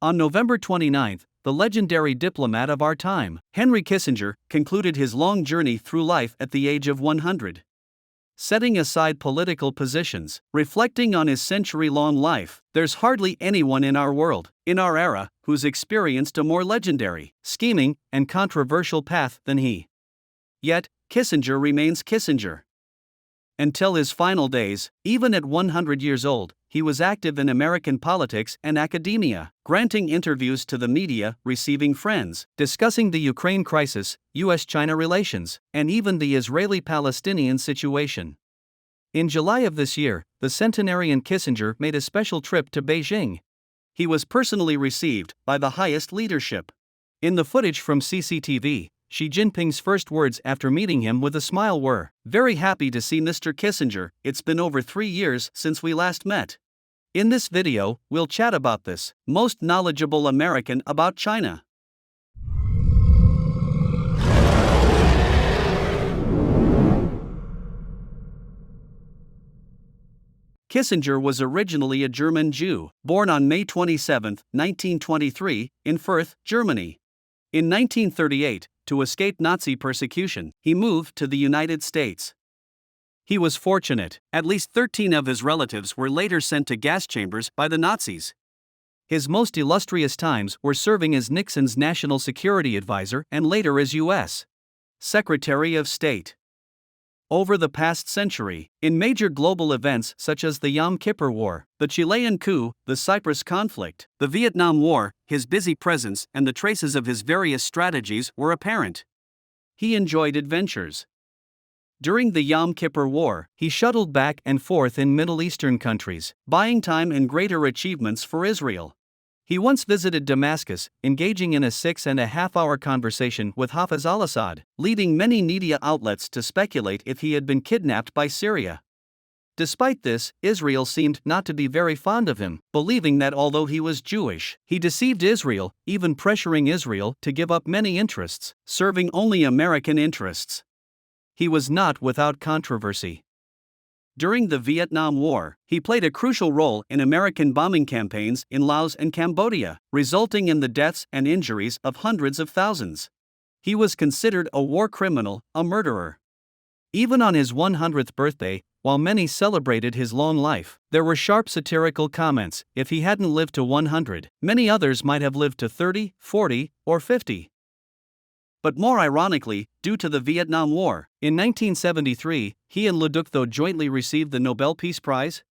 On November 29, the legendary diplomat of our time, Henry Kissinger, concluded his long journey through life at the age of 100. Setting aside political positions, reflecting on his century-long life, there's hardly anyone in our world, in our era, who's experienced a more legendary, scheming, and controversial path than he. Yet, Kissinger remains Kissinger. Until his final days, even at 100 years old, he was active in American politics and academia, granting interviews to the media, receiving friends, discussing the Ukraine crisis, US-China relations, and even the Israeli-Palestinian situation. In July of this year, the centenarian Kissinger made a special trip to Beijing. He was personally received by the highest leadership. In the footage from CCTV, Xi Jinping's first words after meeting him with a smile were, "Very happy to see Mr. Kissinger, it's been over 3 years since we last met." In this video, we'll chat about this, most knowledgeable American about China. Kissinger was originally a German Jew, born on May 27, 1923, in Fürth, Germany. In 1938, to escape Nazi persecution, he moved to the United States. He was fortunate, at least 13 of his relatives were later sent to gas chambers by the Nazis. His most illustrious times were serving as Nixon's national security advisor and later as U.S. Secretary of State. Over the past century, in major global events such as the Yom Kippur War, the Chilean coup, the Cyprus conflict, the Vietnam War, his busy presence and the traces of his various strategies were apparent. He enjoyed adventures. During the Yom Kippur War, he shuttled back and forth in Middle Eastern countries, buying time and greater achievements for Israel. He once visited Damascus, engaging in a 6.5-hour conversation with Hafez al-Assad, leading many media outlets to speculate if he had been kidnapped by Syria. Despite this, Israel seemed not to be very fond of him, believing that although he was Jewish, he deceived Israel, even pressuring Israel to give up many interests, serving only American interests. He was not without controversy. During the Vietnam War, he played a crucial role in American bombing campaigns in Laos and Cambodia, resulting in the deaths and injuries of hundreds of thousands. He was considered a war criminal, a murderer. Even on his 100th birthday, while many celebrated his long life, there were sharp satirical comments. If he hadn't lived to 100, many others might have lived to 30, 40, or 50. But more ironically, due to the Vietnam War, in 1973, he and Le Duc Tho jointly received the Nobel Peace Prize.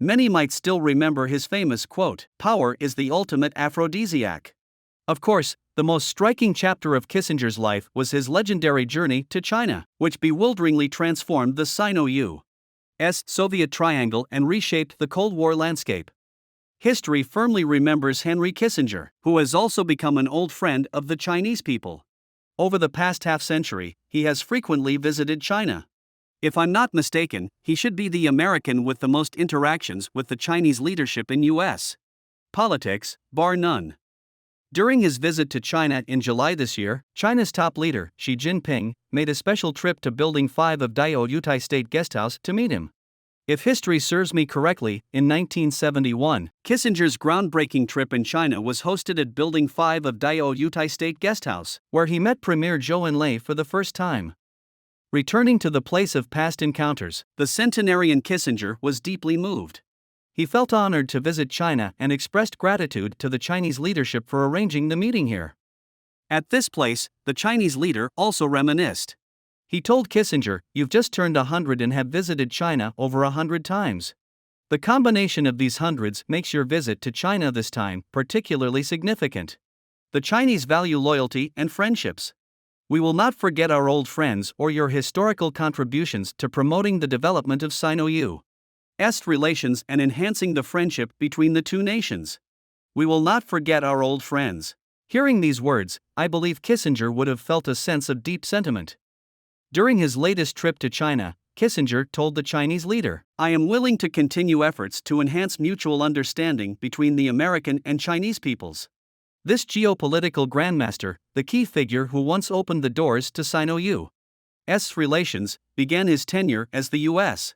Many might still remember his famous quote, "Power is the ultimate aphrodisiac." Of course, the most striking chapter of Kissinger's life was his legendary journey to China, which bewilderingly transformed the Sino-US Soviet triangle and reshaped the Cold War landscape. History firmly remembers Henry Kissinger, who has also become an old friend of the Chinese people. Over the past half-century, he has frequently visited China. If I'm not mistaken, he should be the American with the most interactions with the Chinese leadership in U.S. politics, bar none. During his visit to China in July this year, China's top leader, Xi Jinping, made a special trip to Building 5 of Diaoyutai State Guesthouse to meet him. If history serves me correctly, in 1971, Kissinger's groundbreaking trip in China was hosted at Building 5 of Diaoyutai State Guesthouse, where he met Premier Zhou Enlai for the first time. Returning to the place of past encounters, the centenarian Kissinger was deeply moved. He felt honored to visit China and expressed gratitude to the Chinese leadership for arranging the meeting here. At this place, the Chinese leader also reminisced. He told Kissinger, "You've just turned 100 and have visited China over 100 times. The combination of these hundreds makes your visit to China this time particularly significant. The Chinese value loyalty and friendships. We will not forget our old friends or your historical contributions to promoting the development of Sino-US relations and enhancing the friendship between the two nations. We will not forget our old friends." Hearing these words, I believe Kissinger would have felt a sense of deep sentiment. During his latest trip to China, Kissinger told the Chinese leader, "I am willing to continue efforts to enhance mutual understanding between the American and Chinese peoples." This geopolitical grandmaster, the key figure who once opened the doors to Sino-US relations, began his tenure as the U.S.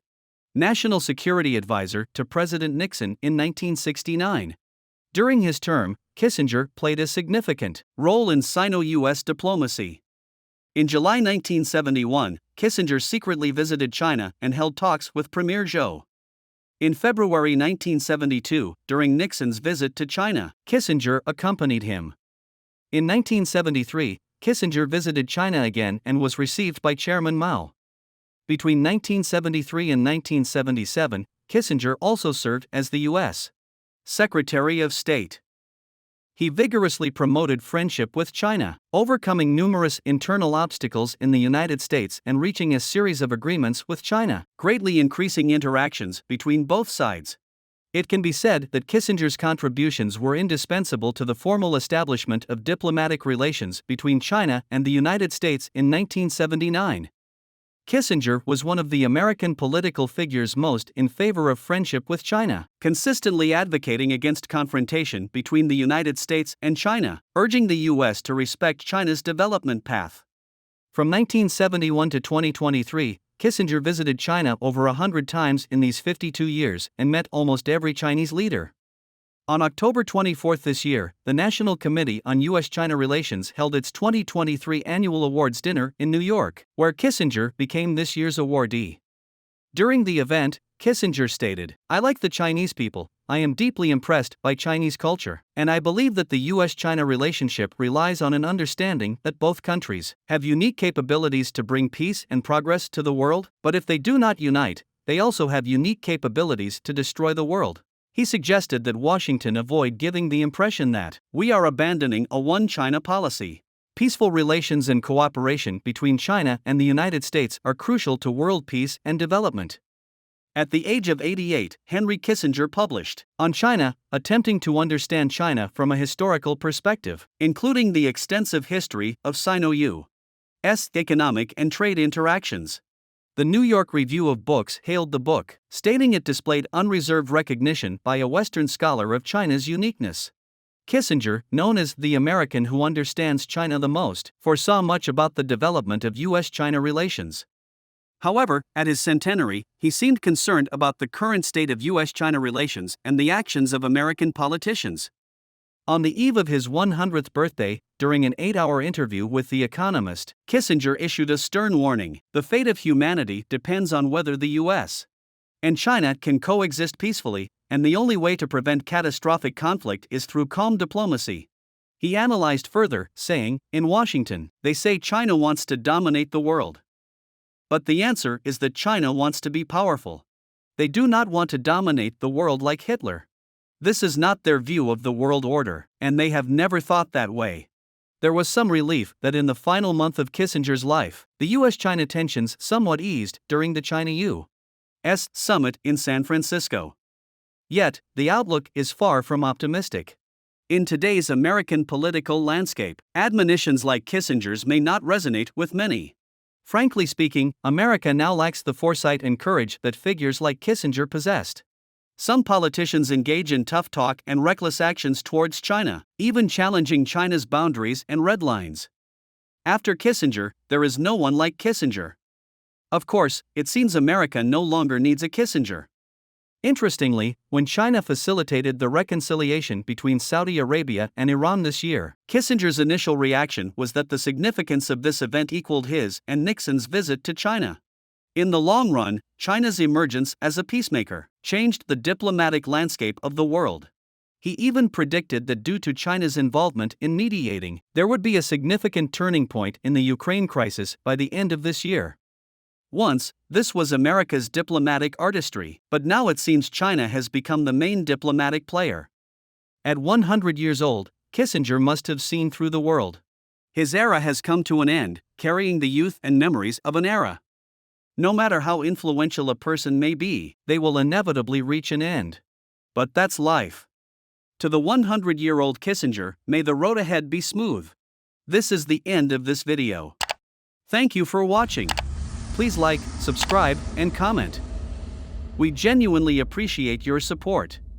National Security Advisor to President Nixon in 1969. During his term, Kissinger played a significant role in Sino-US diplomacy. In July 1971, Kissinger secretly visited China and held talks with Premier Zhou. In February 1972, during Nixon's visit to China, Kissinger accompanied him. In 1973, Kissinger visited China again and was received by Chairman Mao. Between 1973 and 1977, Kissinger also served as the U.S. Secretary of State. He vigorously promoted friendship with China, overcoming numerous internal obstacles in the United States and reaching a series of agreements with China, greatly increasing interactions between both sides. It can be said that Kissinger's contributions were indispensable to the formal establishment of diplomatic relations between China and the United States in 1979. Kissinger was one of the American political figures most in favor of friendship with China, consistently advocating against confrontation between the United States and China, urging the U.S. to respect China's development path. From 1971 to 2023, Kissinger visited China over 100 times in these 52 years and met almost every Chinese leader. On October 24 this year, the National Committee on U.S.-China Relations held its 2023 annual awards dinner in New York, where Kissinger became this year's awardee. During the event, Kissinger stated, "I like the Chinese people, I am deeply impressed by Chinese culture, and I believe that the U.S.-China relationship relies on an understanding that both countries have unique capabilities to bring peace and progress to the world, but if they do not unite, they also have unique capabilities to destroy the world." He suggested that Washington avoid giving the impression that we are abandoning a one-China policy. Peaceful relations and cooperation between China and the United States are crucial to world peace and development. At the age of 88, Henry Kissinger published On China, attempting to understand China from a historical perspective, including the extensive history of Sino-US economic and trade interactions. The New York Review of Books hailed the book, stating it displayed unreserved recognition by a Western scholar of China's uniqueness. Kissinger, known as the American who understands China the most, foresaw much about the development of U.S.-China relations. However, at his centenary, he seemed concerned about the current state of U.S.-China relations and the actions of American politicians. On the eve of his 100th birthday, during an 8-hour interview with The Economist, Kissinger issued a stern warning: "The fate of humanity depends on whether the U.S. and China can coexist peacefully, and the only way to prevent catastrophic conflict is through calm diplomacy." He analyzed further, saying, "In Washington, they say China wants to dominate the world. But the answer is that China wants to be powerful. They do not want to dominate the world like Hitler. This is not their view of the world order, and they have never thought that way." There was some relief that in the final month of Kissinger's life, the U.S.-China tensions somewhat eased during the China-U.S. summit in San Francisco. Yet, the outlook is far from optimistic. In today's American political landscape, admonitions like Kissinger's may not resonate with many. Frankly speaking, America now lacks the foresight and courage that figures like Kissinger possessed. Some politicians engage in tough talk and reckless actions towards China, even challenging China's boundaries and red lines. After Kissinger, there is no one like Kissinger. Of course, it seems America no longer needs a Kissinger. Interestingly, when China facilitated the reconciliation between Saudi Arabia and Iran this year, Kissinger's initial reaction was that the significance of this event equaled his and Nixon's visit to China. In the long run, China's emergence as a peacemaker changed the diplomatic landscape of the world. He even predicted that due to China's involvement in mediating, there would be a significant turning point in the Ukraine crisis by the end of this year. Once, this was America's diplomatic artistry, but now it seems China has become the main diplomatic player. At 100 years old, Kissinger must have seen through the world. His era has come to an end, carrying the youth and memories of an era. No matter how influential a person may be, they will inevitably reach an end. But that's life. To the 100-year-old Kissinger, may the road ahead be smooth. This is the end of this video. Thank you for watching. Please like, subscribe, and comment. We genuinely appreciate your support.